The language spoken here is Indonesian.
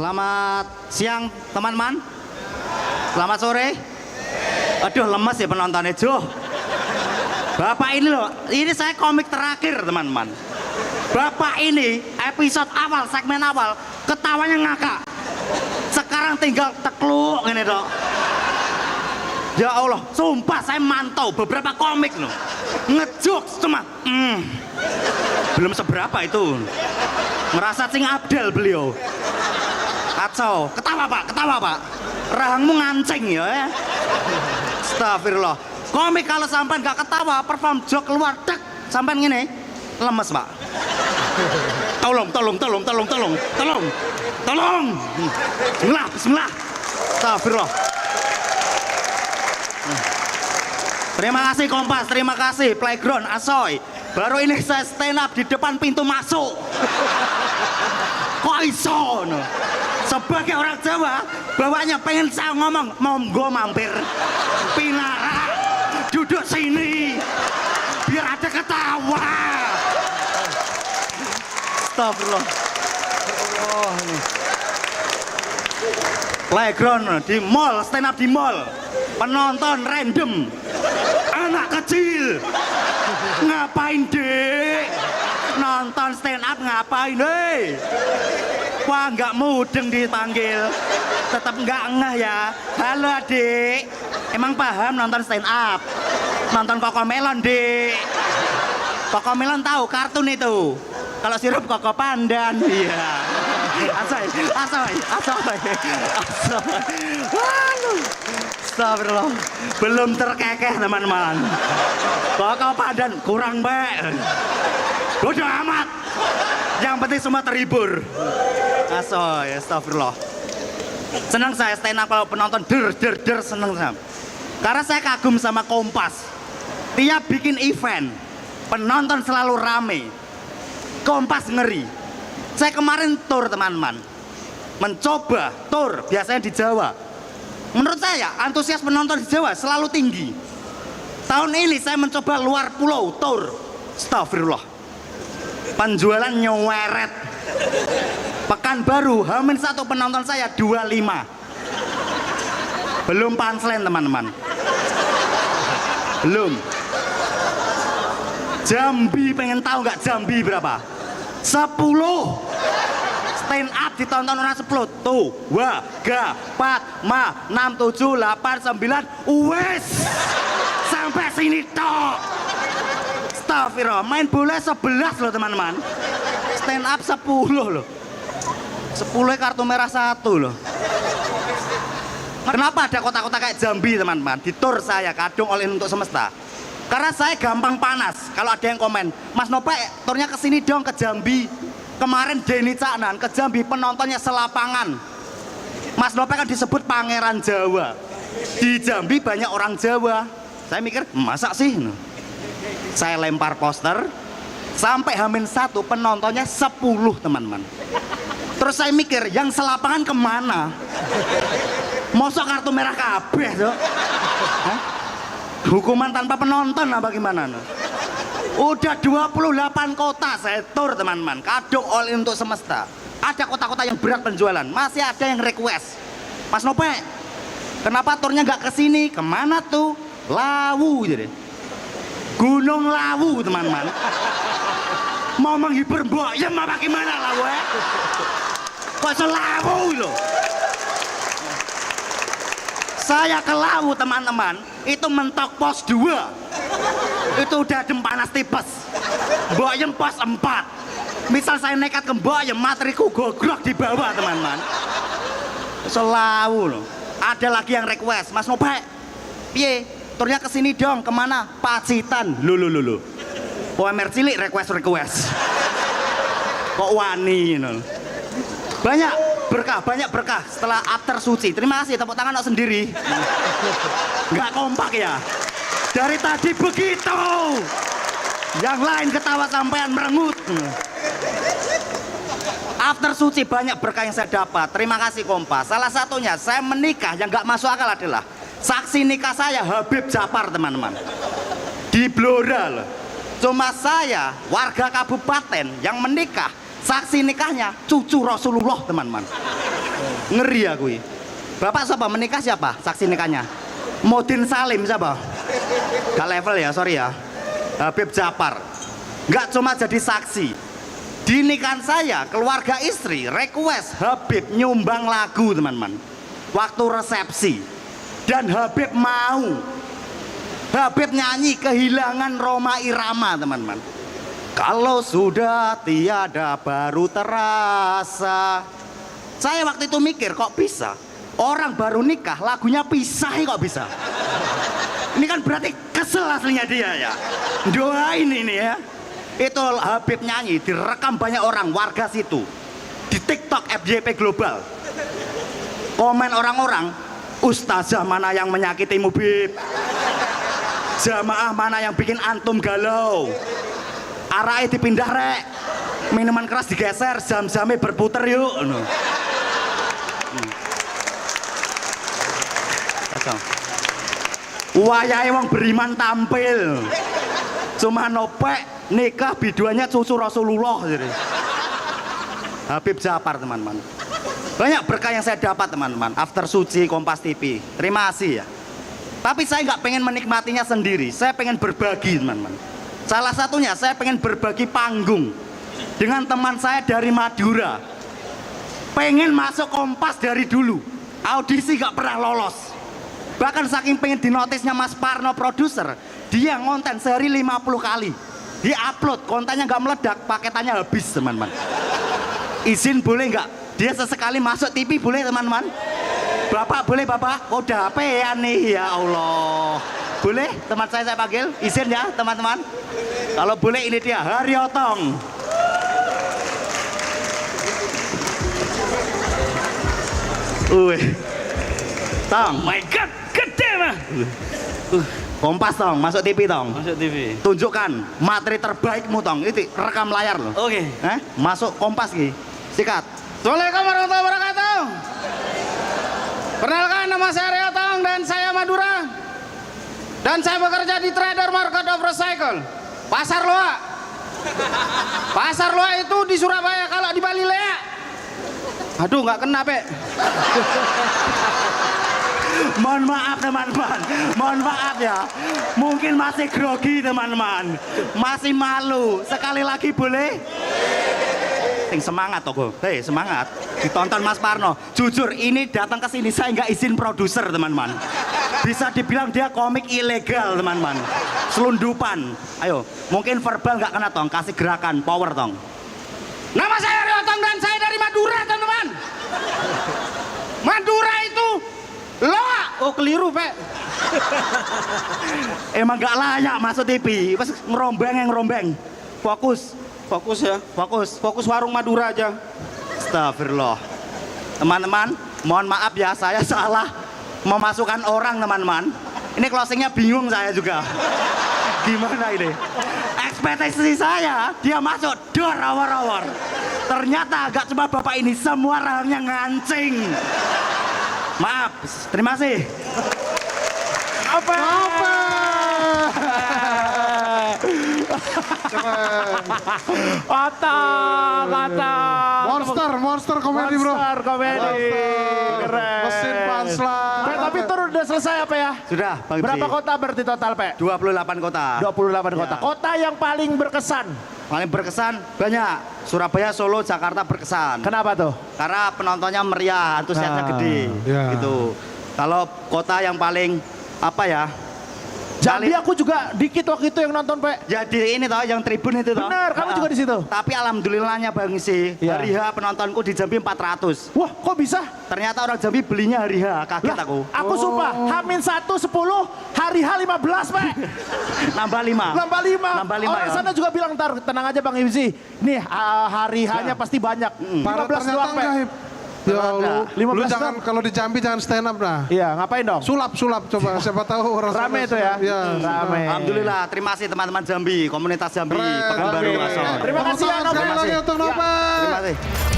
Selamat siang teman-teman. Selamat sore. Aduh lemes ya penontonnya Joh. Bapak ini loh, ini saya komik terakhir teman-teman. Bapak ini episode awal, segmen awal ketawanya ngakak. Sekarang tinggal tekluk ini dok. Ya Allah, sumpah saya mantau beberapa komik loh. Ngejokes cuma belum seberapa itu. Ngerasa cing Abdel beliau. Kacau, ketawa pak, rahangmu ngancing ya. Astagfirullah. Komik kalau sampai nggak ketawa, perform joke keluar, tek, sampai gini, lemes pak. Tolong. Bismillah. Astagfirullah. Terima kasih Kompas, terima kasih Playground, Asoy. Baru ini saya stand up di depan pintu masuk. Kok iso? No? Sebagai orang Jawa, bawahnya pengen saya ngomong, monggo mampir. Pinara, duduk sini. Biar ada ketawa. Astagfirullah. Oh, ini. Playground di mall, stand up di mall. Penonton random. Anak kecil. Ngapain dek? Nonton stand up ngapain deh? Wah nggak mudeng dipanggil. Tetap nggak ngeh ya. Halo adik. Emang paham nonton stand up? Nonton Cocomelon dek. Cocomelon tahu kartun itu. Kalau sirup Koko Pandan. Iya. Asoy. Astagfirullah. Belum terkekeh teman-teman. Koko Pandan kurang baik. Bodoh amat. Yang penting semua terhibur. Asoy, astagfirullah. Senang saya stand up kalau penonton der seneng saya. Karena saya kagum sama Kompas. Tiap bikin event, penonton selalu rame. Kompas ngeri. Saya kemarin tour teman-teman. Mencoba tour biasanya di Jawa. Menurut saya antusias penonton di Jawa selalu tinggi. Tahun ini saya mencoba luar pulau tour. Astagfirullah. Penjualan nyeweret. Pekanbaru H-1 penonton saya 25. Belum punchline teman-teman. Belum. Jambi pengen tahu nggak Jambi berapa? 10. Stand up ditonton orang 10. Tuh, 2, 3, 4, 5, 6, 7, 8, 9. Wes. Sampai sini tok. Astagfirullah, main bola 11 loh teman-teman. Stand up 10 loh. 10 kartu merah 1 loh. Kenapa ada kota-kota kayak Jambi teman-teman? Di tour saya kadung oleh untuk semesta. Karena saya gampang panas. Kalau ada yang komen, Mas Nopek turnya kesini dong ke Jambi. Kemarin Denny Caknan ke Jambi penontonnya selapangan. Mas Nopek kan disebut pangeran Jawa. Di Jambi banyak orang Jawa. Saya mikir, masa sih? Saya lempar poster. Sampai H-1 penontonnya 10 teman-teman. Terus saya mikir, yang selapangan kemana? Mosok kartu merah kabeh tuh. Hukuman tanpa penonton apa gimana? Udah 28 kota saya tour teman-teman. Kadung all in untuk semesta. Ada kota-kota yang berat penjualan. Masih ada yang request. Mas Nopek, kenapa turnya nggak kesini? Kemana tuh? Lawu jadi. Gunung Lawu teman-teman. Mau menghibur mbok ya apa gimana Lawu ya? Kok selawu loh? Saya ke Lawu teman-teman, itu mentok pos 2. Itu udah adem panas tipes. Mbokyem pos 4. Misal saya nekat ke Mbokyem, materiku gogrok di bawah teman-teman. Selawu loh. Ada lagi yang request, Mas Nopek, piye? Turnya kesini dong, kemana? Pacitan. Lulu. OMR cilik request. Kok wani you know. Banyak berkah setelah after suci. Terima kasih, tepuk tangan sendiri. Nggak kompak ya. Dari tadi begitu. Yang lain ketawa sampean merengut. After suci banyak berkah yang saya dapat. Terima kasih Kompas. Salah satunya saya menikah yang nggak masuk akal adalah saksi nikah saya Habib Japar teman-teman. Di Blora loh. Cuma saya warga kabupaten yang menikah. Saksi nikahnya cucu Rasulullah teman-teman. Ngeri aku. Bapak siapa? Menikah siapa? Saksi nikahnya? Modin Salim siapa? Gak level ya, sorry ya. Habib Japar. Gak cuma jadi saksi. Di nikahan saya, keluarga istri request Habib nyumbang lagu teman-teman. Waktu resepsi. Dan Habib mau. Habib nyanyi Kehilangan Rhoma Irama teman-teman. Kalau sudah tiada baru terasa. Saya waktu itu mikir kok bisa. Orang baru nikah lagunya pisah kok bisa. Ini kan berarti kesel aslinya dia ya. Doain ini ya. Itu Habib nyanyi direkam banyak orang warga situ. Di TikTok FYP Global. Komen orang-orang, ustazah mana yang menyakitimu Bib? Jamaah mana yang bikin antum galau? Arahnya dipindah rek. Minuman keras digeser, jam-jamnya berputar yuk. Wayahe wong beriman tampil. Cuma nopek nikah biduannya cucu Rasulullah jadi. Habib Japar teman-teman. Banyak berkah yang saya dapat teman-teman. After Suci Kompas TV. Terima kasih ya. Tapi saya nggak pengen menikmatinya sendiri. Saya pengen berbagi teman-teman. Salah satunya saya pengen berbagi panggung dengan teman saya dari Madura. Pengen masuk Kompas dari dulu. Audisi nggak pernah lolos. Bahkan saking pengen dinotisnya Mas Parno produser, dia ngonten sehari 50 kali. Dia upload, kontennya nggak meledak, paketannya habis teman-teman. Izin boleh nggak? Dia sesekali masuk TV boleh teman-teman? Bapak boleh bapak? Oh udah apa ya nih ya Allah. Boleh teman saya panggil? Izin ya teman-teman? Kalau boleh ini dia Haryotong. Tong, my God, gede mah. Kompas tong, masuk TV tong. Masuk TV. Tunjukkan materi terbaikmu tong. Itu rekam layar loh. Oke. Masuk Kompas ki. Sikat. Assalamualaikum warahmatullahi wabarakatuh. Perkenalkan nama saya Haryotong dan saya Madura. Dan saya bekerja di Trader Market of Recycle. Pasar Loa. Pasar Loa itu di Surabaya, kalau di Bali Lea. Aduh nggak kena Pe. Mohon maaf teman-teman, mohon maaf ya. Mungkin masih grogi teman-teman, masih malu. Sekali lagi boleh? Semangat toh, hei semangat. Ditonton Mas Parno. Jujur ini datang ke sini saya nggak izin produser teman-teman. Bisa dibilang dia komik ilegal teman-teman. Selundupan. Ayo, mungkin verbal nggak kena tong, kasih gerakan, power tong. Nama saya Haryotong dan saya dari Madura teman-teman. Madura itu Loa. Oh keliru Pak. Emang nggak layak masuk TV. Pas ngerombeng yang ngerombeng. Fokus. Fokus ya, fokus warung Madura aja. Astagfirullah. Teman-teman, mohon maaf ya saya salah memasukkan orang teman-teman. Ini closingnya bingung saya juga. Gimana ini? Ekspektasi saya dia masuk dor awar-awar. Ternyata agak cuma bapak ini semua rahangnya ngancing. Maaf, terima kasih. Apa? Kata. Monster komedi bro. Monster komedi. Keren. Mesin punchline. Pe, tapi tur udah selesai apa ya? Sudah, Bang Berapa Bri. kota berarti total Pe? 28 kota. 28 kota. Ya. Kota yang paling berkesan. Paling berkesan banyak. Surabaya, Solo, Jakarta berkesan. Kenapa tuh? Karena penontonnya meriah, antusiasnya gede. ya. Gitu. Kalau kota yang paling apa ya? Jambi aku juga dikit waktu itu yang nonton Pe. Jadi ini toh yang tribun itu toh. Benar, kamu juga di situ. Tapi alhamdulillahnya Bang Si, Iya. hari H penontonku di Jambi 400. Wah, kok bisa? Ternyata orang Jambi belinya hari H, kaget Lah, aku. sumpah, H-1 10, hari H 15 Pe. Nambah 5. Nambah 5. Nambah 5 Orang ya. sana juga bilang, ntar tenang aja Bang Ibzi. Nih hari H-nya pasti banyak. 15 Ternyata doang Pe. enggak Hip. Ya Allah. 15 Lu jangan doang. kalau di Jambi jangan stand up dah. Iya, ngapain dong? Sulap coba siapa tahu orang Rame sana itu ya? Iya. Rame. Alhamdulillah, terima kasih teman-teman Jambi, komunitas Jambi, Keren. Pekanbaru Oke. Masor. Terima kasih ya, Tepuk tangan sekali Novel. lagi untuk Novel. Terima kasih.